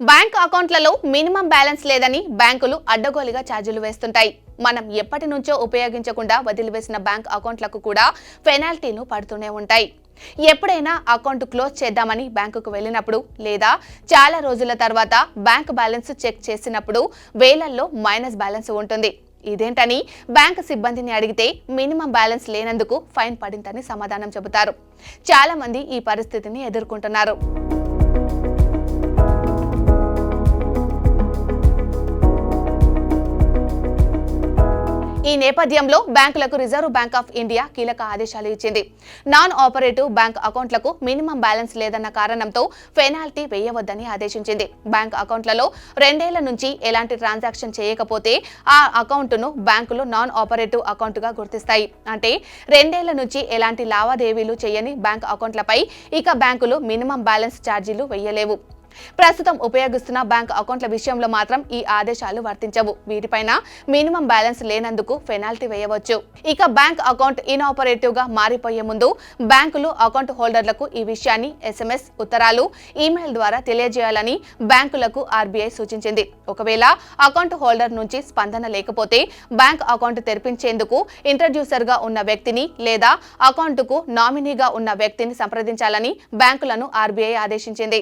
Bank అకౌంట్లలో minimum balance లేదని బ్యాంకులు అడ్డగోలుగా ఛార్జీలు వేస్తుంటాయి. మనం ఎప్పటి నుంచో ఉపయోగించకుండా వదిలివేసిన బ్యాంక్ అకౌంట్లకు కూడా పెనాల్టీలు పడుతూనే ఉంటాయి. ఎప్పుడైనా అకౌంట్ క్లోజ్ చేద్దామని బ్యాంకుకు వెళ్ళినప్పుడు లేదా చాలా రోజుల తర్వాత బ్యాంక్ బ్యాలెన్స్ చెక్ చేసినప్పుడు వేలల్లో మైనస్ బ్యాలెన్స్ ఉంటుంది. ఇదేంటని బ్యాంక్ సిబ్బందిని అడిగితే మినిమం బ్యాలెన్స్ లేనందుకు ఫైన్ పడిందని సమాధానం చెబుతారు. చాలా మంది ఈ పరిస్థితిని ఎదుర్కొంటున్నారు. ఈ నేపథ్యంలో బ్యాంకులకు రిజర్వ్ బ్యాంక్ ఆఫ్ ఇండియా కీలక ఆదేశాలు ఇచ్చింది. నాన్ ఆపరేటివ్ బ్యాంక్ అకౌంట్లకు మినిమం బ్యాలెన్స్ లేదన్న కారణంతో పెనాల్టీ వేయవద్దని ఆదేశించింది. బ్యాంక్ అకౌంట్లలో 2 ఏళ్ల నుంచి ఎలాంటి ట్రాన్సాక్షన్ చేయకపోతే ఆ అకౌంట్ను బ్యాంకులు నాన్ ఆపరేటివ్ అకౌంట్గా గుర్తిస్తాయి. అంటే 2 ఏళ్ల నుంచి ఎలాంటి లావాదేవీలు చేయని బ్యాంక్ అకౌంట్లపై ఇక బ్యాంకులు మినిమం బ్యాలెన్స్ ఛార్జీలు వేయలేవు. ప్రస్తుతం ఉపయోగిస్తున్న బ్యాంక్ అకౌంట్ల విషయంలో మాత్రం ఈ ఆదేశాలు వర్తించవు. వీటిపైన మినిమం బ్యాలెన్స్ లేనందుకు పెనాల్టీ వేయవచ్చు. ఇక బ్యాంక్ అకౌంట్ ఇన్ఆపరేటివ్ గా మారిపోయే ముందు బ్యాంకులు అకౌంట్ హోల్డర్లకు ఈ విషయాన్ని SMS, ఉత్తరాలు, ఈమెయిల్ ద్వారా తెలియజేయాలని బ్యాంకులకు RBI సూచించింది. ఒకవేళ అకౌంట్ హోల్డర్ నుంచి స్పందన లేకపోతే బ్యాంక్ అకౌంట్ తెరిపించేందుకు ఇంట్రడ్యూసర్ గా ఉన్న వ్యక్తిని లేదా అకౌంట్కు నామినీగా ఉన్న వ్యక్తిని సంప్రదించాలని బ్యాంకులను RBI ఆదేశించింది.